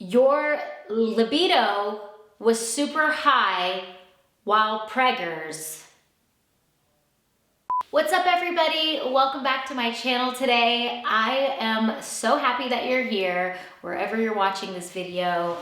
Your libido was super high while preggers. What's up, everybody? Welcome back to my channel today. I am so happy that you're here, wherever you're watching this video,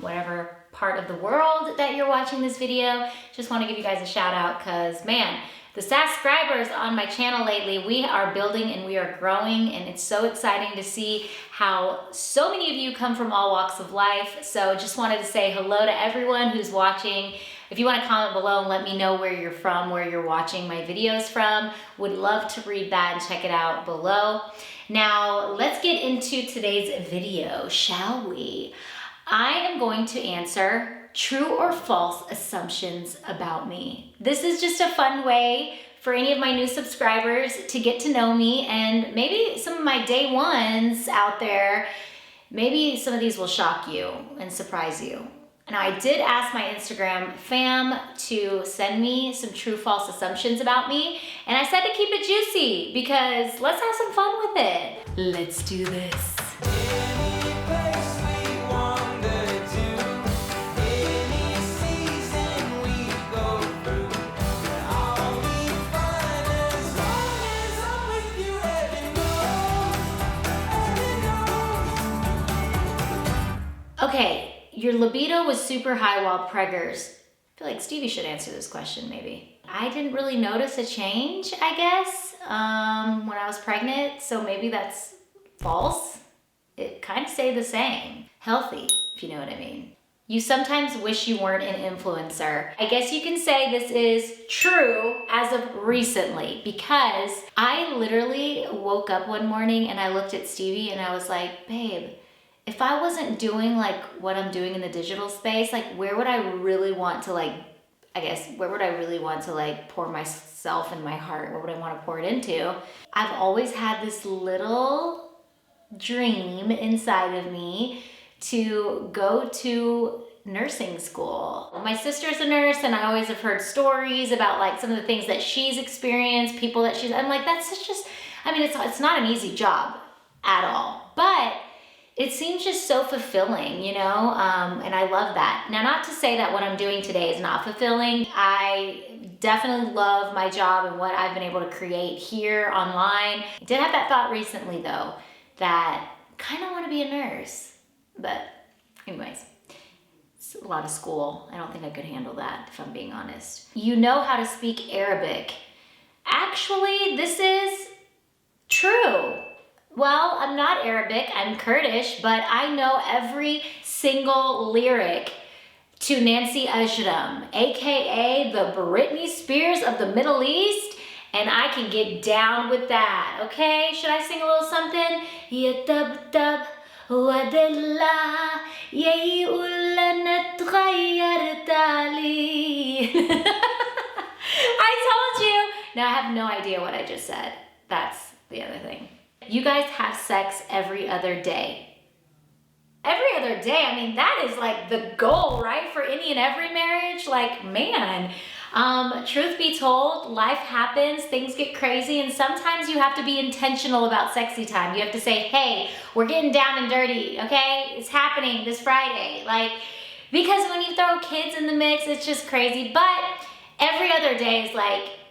whatever part of the world that you're watching this video. Just want to give you guys a shout out because, man, the subscribers on my channel lately, we are building and we are growing, and it's so exciting to see how so many of you come from all walks of life. So just wanted to say hello to everyone who's watching. If you want to comment below and let me know where you're from, where you're watching my videos from, would love to read that and check it out below. Now, let's get into today's video, shall we? I am going to answer true or false assumptions about me. This is just a fun way for any of my new subscribers to get to know me, and maybe some of my day ones out there, maybe some of these will shock you and surprise you. Now, I did ask my Instagram fam to send me some true false assumptions about me, and I said to keep it juicy because let's have some fun with it. Let's do this. Okay, your libido was super high while preggers. I feel like Stevie should answer this question, maybe. I didn't really notice a change, I guess, when I was pregnant, so maybe that's false. It kind of stayed the same. Healthy, if you know what I mean. You sometimes wish you weren't an influencer. I guess you can say this is true as of recently, because I literally woke up one morning and I looked at Stevie and I was like, babe, if I wasn't doing like what I'm doing in the digital space, like where would I really want to where would I really want to pour myself and my heart? Where would I want to pour it into? I've always had this little dream inside of me to go to nursing school. My sister's a nurse, and I always have heard stories about some of the things that she's experienced, people that I'm like, that's just, it's not an easy job at all, but it seems just so fulfilling, and I love that. Now, not to say that what I'm doing today is not fulfilling. I definitely love my job and what I've been able to create here online. I did have that thought recently, though, that I kind of want to be a nurse. But anyways, it's a lot of school. I don't think I could handle that, if I'm being honest. You know how to speak Arabic. Actually, this is true. Well, I'm not Arabic, I'm Kurdish, but I know every single lyric to Nancy Ajram, AKA the Britney Spears of the Middle East, and I can get down with that, okay? Should I sing a little something? Ya tab tab wa dilla yayul natghayyar tali. I told you. Now, I have no idea what I just said. That's the other thing. You guys have sex every other day. Every other day, that is the goal, right? For any and every marriage, man. Truth be told, life happens, things get crazy, and sometimes you have to be intentional about sexy time. You have to say, hey, we're getting down and dirty, okay? It's happening this Friday. Because when you throw kids in the mix, it's just crazy. But every other day is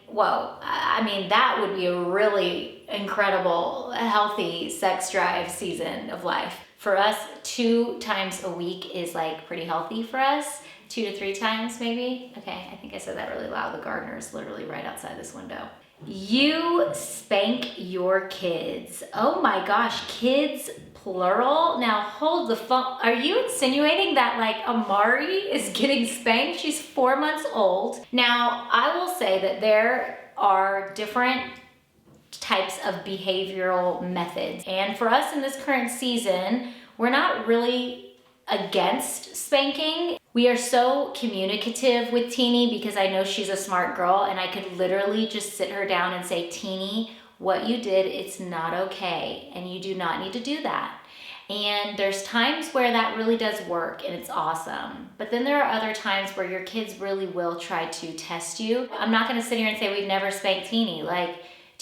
whoa, that would be a really incredible, healthy sex drive season of life. For us, 2 times a week is pretty healthy for us. 2 to 3 times maybe. Okay, I think I said that really loud. The gardener is literally right outside this window. You spank your kids. Oh my gosh, kids plural? Now hold the phone. Are you insinuating that Amari is getting spanked? She's 4 months old. Now, I will say that there are different types of behavioral methods. And for us in this current season, we're not really against spanking. We are so communicative with Teeny because I know she's a smart girl, and I could literally just sit her down and say, Teeny, what you did, it's not okay, and you do not need to do that. And there's times where that really does work and it's awesome. But then there are other times where your kids really will try to test you. I'm not gonna sit here and say we've never spanked Teeny.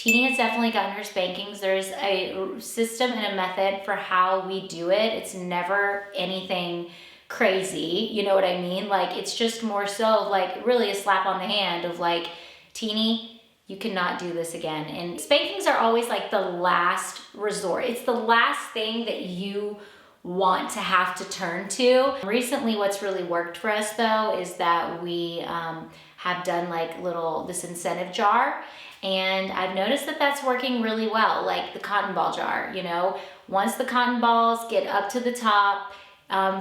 Teeny has definitely gotten her spankings. There's a system and a method for how we do it. It's never anything crazy, you know what I mean? Like, it's just more so like really a slap on the hand of like, Teeny, you cannot do this again. And spankings are always like the last resort. It's the last thing that you want to have to turn to. Recently, what's really worked for us though is that we have done like this incentive jar. And I've noticed that that's working really well, like the cotton ball jar, you know? Once the cotton balls get up to the top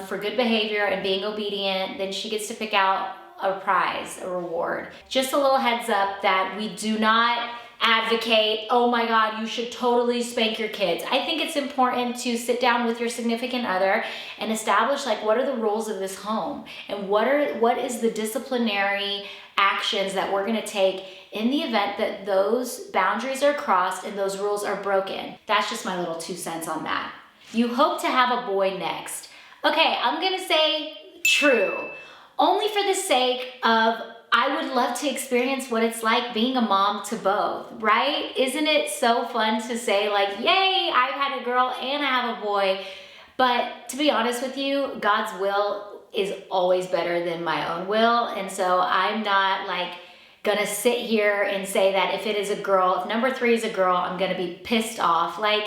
for good behavior and being obedient, then she gets to pick out a prize, a reward. Just a little heads up that we do not advocate, oh my God, you should totally spank your kids. I think it's important to sit down with your significant other and establish like, what are the rules of this home? And what is the disciplinary actions that we're gonna take in the event that those boundaries are crossed and those rules are broken. That's just my little 2 cents on that. You hope to have a boy next. Okay, I'm gonna say true, only for the sake of I would love to experience what it's like being a mom to both, right? Isn't it so fun to say like, yay, I've had a girl and I have a boy. But to be honest with you, God's will is always better than my own will. And so I'm not like gonna sit here and say that if it is a girl, if number 3 is a girl, I'm gonna be pissed off. Like,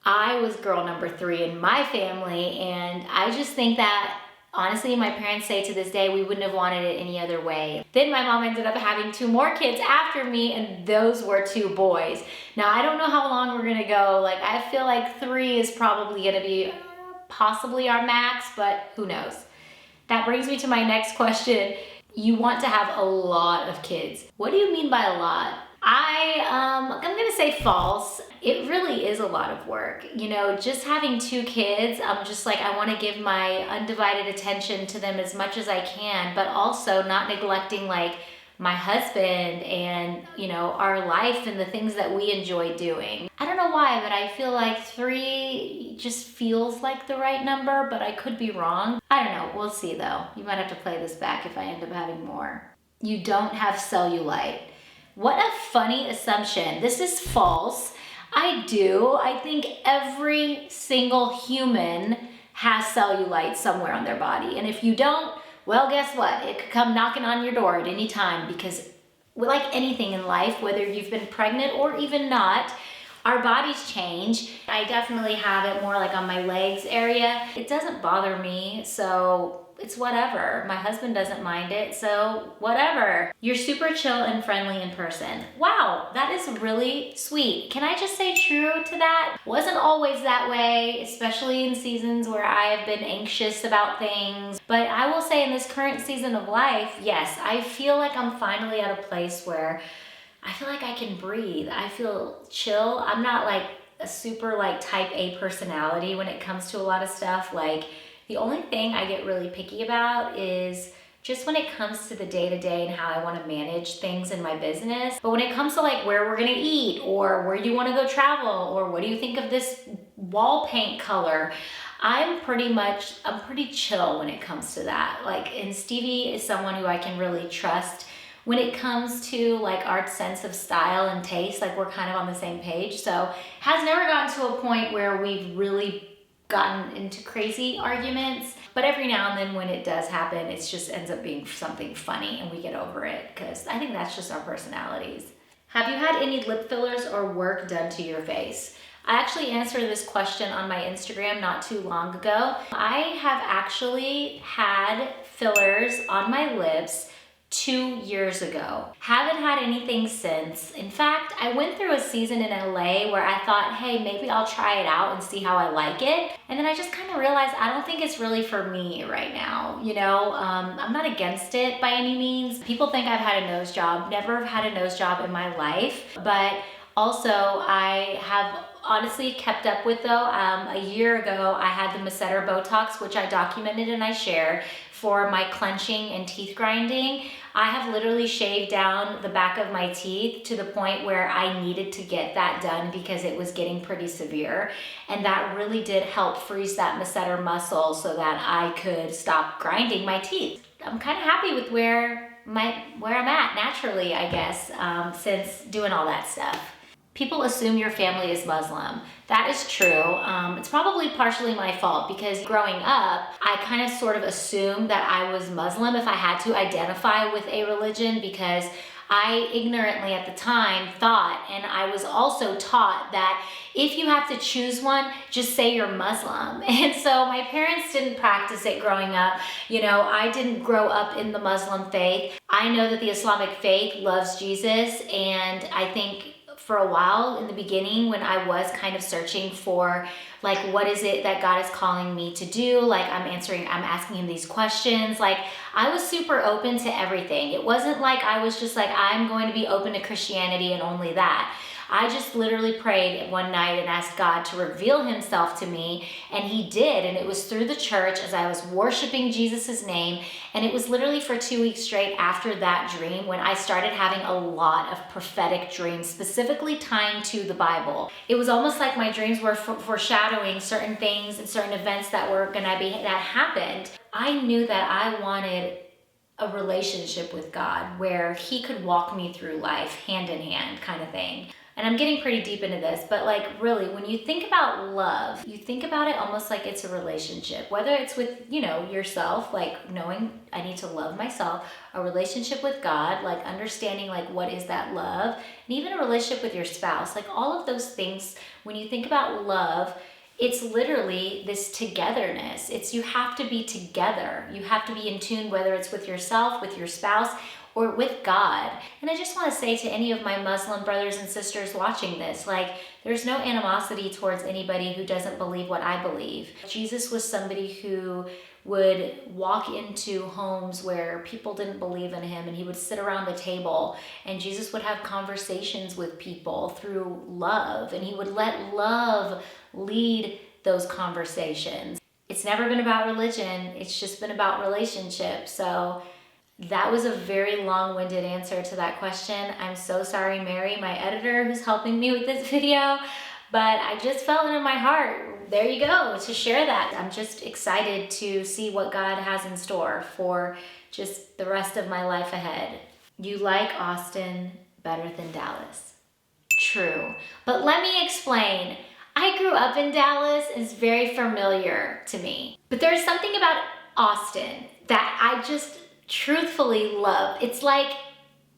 I was girl number 3 in my family, and I just think that honestly, my parents say to this day, we wouldn't have wanted it any other way. Then my mom ended up having 2 more kids after me, and those were 2 boys. Now, I don't know how long we're gonna go. Like, I feel like 3 is probably gonna be possibly our max, but who knows? That brings me to my next question. You want to have a lot of kids. What do you mean by a lot? I'm gonna say false. It really is a lot of work. You know, just having 2 kids, I'm just like, I wanna give my undivided attention to them as much as I can, but also not neglecting like my husband and, you know, our life and the things that we enjoy doing. I don't know why, but I feel like 3 just feels like the right number, but I could be wrong. I don't know, we'll see though. You might have to play this back if I end up having more. You don't have cellulite. What a funny assumption. This is false. I do. I think every single human has cellulite somewhere on their body. And if you don't, well, guess what? It could come knocking on your door at any time, because like anything in life, whether you've been pregnant or even not, our bodies change. I definitely have it more like on my legs area. It doesn't bother me, so it's whatever. My husband doesn't mind it, so whatever. You're super chill and friendly in person. Wow, that is really sweet. Can I just say true to that? Wasn't always that way, especially in seasons where I have been anxious about things. But I will say in this current season of life, yes, I feel like I'm finally at a place where I feel like I can breathe. I feel chill. I'm not like a super like type A personality when it comes to a lot of stuff. Like, the only thing I get really picky about is just when it comes to the day-to-day and how I want to manage things in my business. But when it comes to like where we're gonna eat, or where do you want to go travel, or what do you think of this wall paint color, I'm pretty chill when it comes to that. Like, and Stevie is someone who I can really trust when it comes to like our sense of style and taste. Like, we're kind of on the same page. So has never gotten to a point where we've really gotten into crazy arguments, but every now and then when it does happen, it just ends up being something funny and we get over it, because I think that's just our personalities. Have you had any lip fillers or work done to your face? I actually answered this question on my Instagram not too long ago. I have actually had fillers on my lips 2 years ago. Haven't had anything since. In fact, I went through a season in LA where I thought, hey, maybe I'll try it out and see how I like it. And then I just kind of realized I don't think it's really for me right now. You know, I'm not against it by any means. People think I've had a nose job. Never have had a nose job in my life. But also, I have honestly kept up with though. A year ago, I had the masseter Botox, which I documented and I shared for my clenching and teeth grinding. I have literally shaved down the back of my teeth to the point where I needed to get that done because it was getting pretty severe. And that really did help freeze that masseter muscle so that I could stop grinding my teeth. I'm kind of happy with where I'm at naturally, I guess, since doing all that stuff. People assume your family is Muslim. That is true. It's probably partially my fault because growing up, I kind of sort of assumed that I was Muslim if I had to identify with a religion, because I ignorantly at the time thought, and I was also taught, that if you have to choose one, just say you're Muslim. And so my parents didn't practice it growing up. You know, I didn't grow up in the Muslim faith. I know that the Islamic faith loves Jesus, and I think for a while in the beginning when I was kind of searching for like, what is it that God is calling me to do? Like I'm asking him these questions. Like I was super open to everything. It wasn't like I was just like, I'm going to be open to Christianity and only that. I just literally prayed one night and asked God to reveal himself to me, and he did. And it was through the church as I was worshiping Jesus's name. And it was literally for 2 weeks straight after that dream when I started having a lot of prophetic dreams, specifically tying to the Bible. It was almost like my dreams were foreshadowing certain things and certain events that happened. I knew that I wanted a relationship with God where he could walk me through life hand in hand kind of thing. And I'm getting pretty deep into this, but like really, when you think about love, you think about it almost like it's a relationship, whether it's with, you know, yourself, like knowing I need to love myself, a relationship with God, like understanding like what is that love, and even a relationship with your spouse, like all of those things. When you think about love, it's literally this togetherness. You have to be together. You have to be in tune, whether it's with yourself, with your spouse, or with God. And I just want to say to any of my Muslim brothers and sisters watching this, like, there's no animosity towards anybody who doesn't believe what I believe. Jesus was somebody who would walk into homes where people didn't believe in him, and he would sit around the table, and Jesus would have conversations with people through love, and he would let love lead those conversations. It's never been about religion. It's just been about relationship. So that was a very long-winded answer to that question. I'm so sorry, Mary, my editor, who's helping me with this video, but I just felt it in my heart. There you go, to share that. I'm just excited to see what God has in store for just the rest of my life ahead. You like Austin better than Dallas. True, but let me explain. I grew up in Dallas. It's very familiar to me, but there's something about Austin that I just truthfully love. It's like,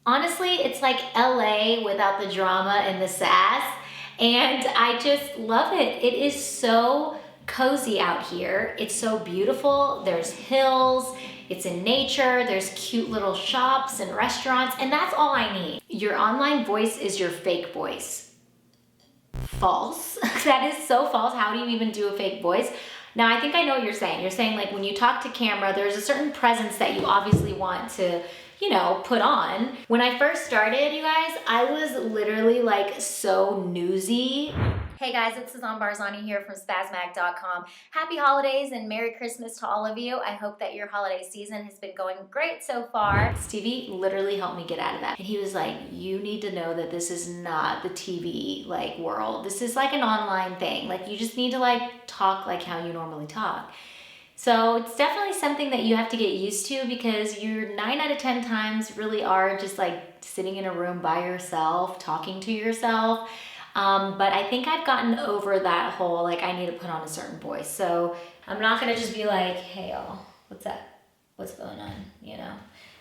honestly, it's like LA without the drama and the sass, and I just love it. It is so cozy out here. It's so beautiful. There's hills, it's in nature, there's cute little shops and restaurants, and that's all I need. Your online voice is your fake voice. False. That is so false. How do you even do a fake voice? Now, I think I know what you're saying. You're saying like when you talk to camera, there's a certain presence that you obviously want to, you know, put on. When I first started, you guys, I was literally like so newsy. Hey guys, it's Sazan Barzani here from spazmag.com. Happy holidays and Merry Christmas to all of you. I hope that your holiday season has been going great so far. Stevie literally helped me get out of that. And he was like, you need to know that this is not the TV like world. This is like an online thing. Like you just need to like talk like how you normally talk. So it's definitely something that you have to get used to, because you're 9 out of 10 times really are just like sitting in a room by yourself, talking to yourself. But I think I've gotten over that whole, like, I need to put on a certain voice. So I'm not gonna just be like, hey y'all, what's that? What's going on, you know?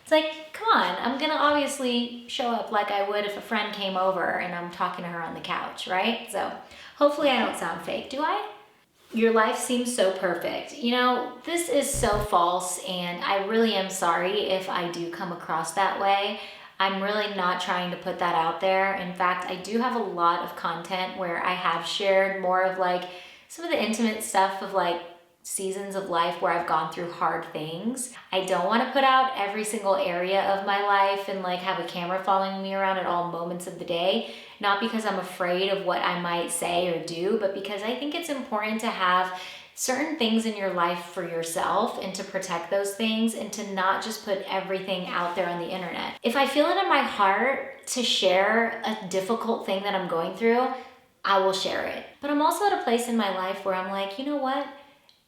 It's like, come on, I'm gonna obviously show up like I would if a friend came over and I'm talking to her on the couch, right? So hopefully I don't sound fake, do I? Your life seems so perfect. You know, this is so false, and I really am sorry if I do come across that way. I'm really not trying to put that out there. In fact, I do have a lot of content where I have shared more of like some of the intimate stuff of like seasons of life where I've gone through hard things. I don't want to put out every single area of my life and like have a camera following me around at all moments of the day. Not because I'm afraid of what I might say or do, but because I think it's important to have certain things in your life for yourself and to protect those things and to not just put everything out there on the internet. If I feel it in my heart to share a difficult thing that I'm going through, I will share it. But I'm also at a place in my life where I'm like, you know what?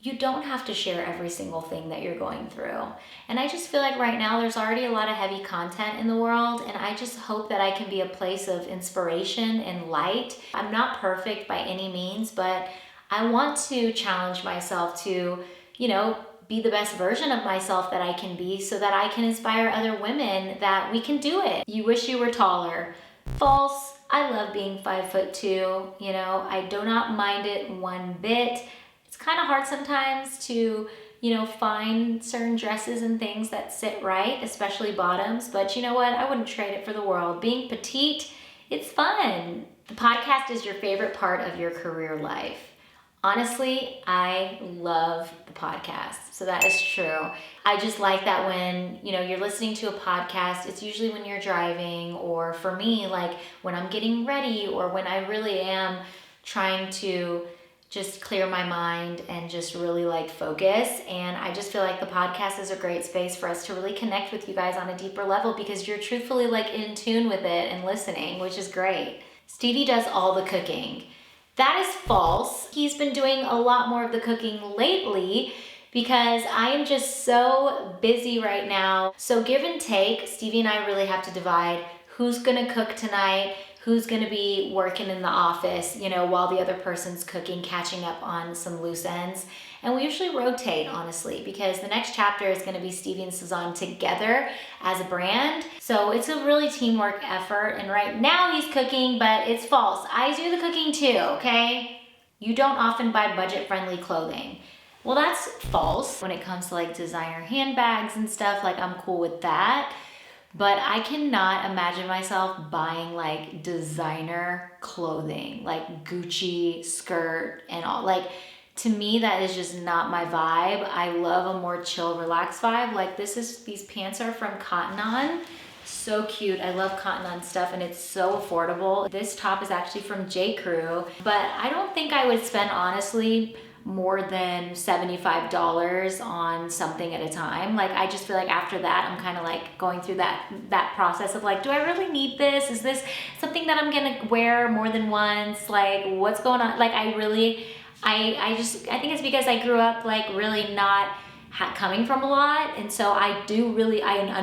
you don't have to share every single thing that you're going through. And I just feel like right now there's already a lot of heavy content in the world, and I just hope that I can be a place of inspiration and light. I'm not perfect by any means, but I want to challenge myself to, you know, be the best version of myself that I can be so that I can inspire other women that we can do it. You wish you were taller. False. I love being 5'2", you know, I do not mind it one bit. It's kind of hard sometimes to, you know, find certain dresses and things that sit right, especially bottoms, but you know what? I wouldn't trade it for the world. Being petite, it's fun. The podcast is your favorite part of your career life. Honestly, I love the podcast, so that is true. I just like that when, you know, you're listening to a podcast, it's usually when you're driving, or for me, like when I'm getting ready, or when I really am trying to just clear my mind and just really like focus. And I just feel like the podcast is a great space for us to really connect with you guys on a deeper level, because you're truthfully like in tune with it and listening, which is great. Stevie does all the cooking. That is false. He's been doing a lot more of the cooking lately because I am just so busy right now. So give and take, Stevie and I really have to divide who's gonna cook tonight, who's gonna be working in the office, you know, while the other person's cooking, catching up on some loose ends. And we usually rotate, honestly, because the next chapter is gonna be Stevie and Sazan together as a brand. So it's a really teamwork effort. And right now he's cooking, but it's false. I do the cooking too, okay? You don't often buy budget-friendly clothing. Well, that's false. When it comes to like designer handbags and stuff, like I'm cool with that. But I cannot imagine myself buying like designer clothing, like Gucci skirt and all. Like, to me, that is just not my vibe. I love a more chill, relaxed vibe. Like these pants are from Cotton On. So cute. I love Cotton On stuff, and it's so affordable. This top is actually from J. Crew, but I don't think I would spend, honestly, more than $75 on something at a time. Like, I just feel like after that, I'm kind of like going through that process of like, do I really need this? Is this something that I'm gonna wear more than once? Like, what's going on? Like, I think it's because I grew up like really not coming from a lot, and so I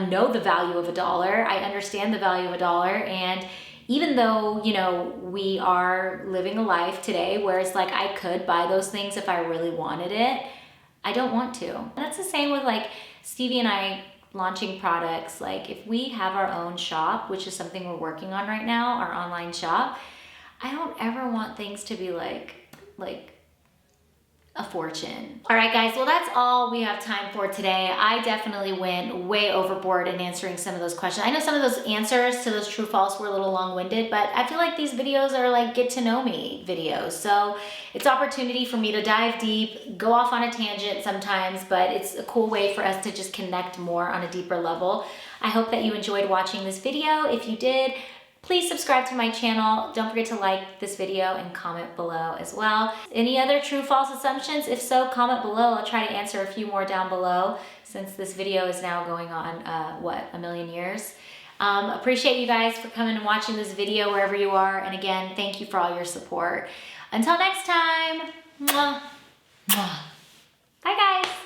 know the value of a dollar. I understand the value of a dollar, and even though, you know, we are living a life today where it's like I could buy those things if I really wanted it, I don't want to. And that's the same with like Stevie and I launching products. Like if we have our own shop, which is something we're working on right now, our online shop, I don't ever want things to be like a fortune. All right, guys, well, that's all we have time for today. I definitely went way overboard in answering some of those questions. I know some of those answers to those true false were a little long-winded, but I feel like these videos are like get to know me videos. So it's opportunity for me to dive deep, go off on a tangent sometimes, but it's a cool way for us to just connect more on a deeper level. I hope that you enjoyed watching this video. If you did, please subscribe to my channel. Don't forget to like this video and comment below as well. Any other true false assumptions? If so, comment below. I'll try to answer a few more down below since this video is now going on, a million years. Appreciate you guys for coming and watching this video wherever you are. And again, thank you for all your support. Until next time, mwah, mwah. Bye guys.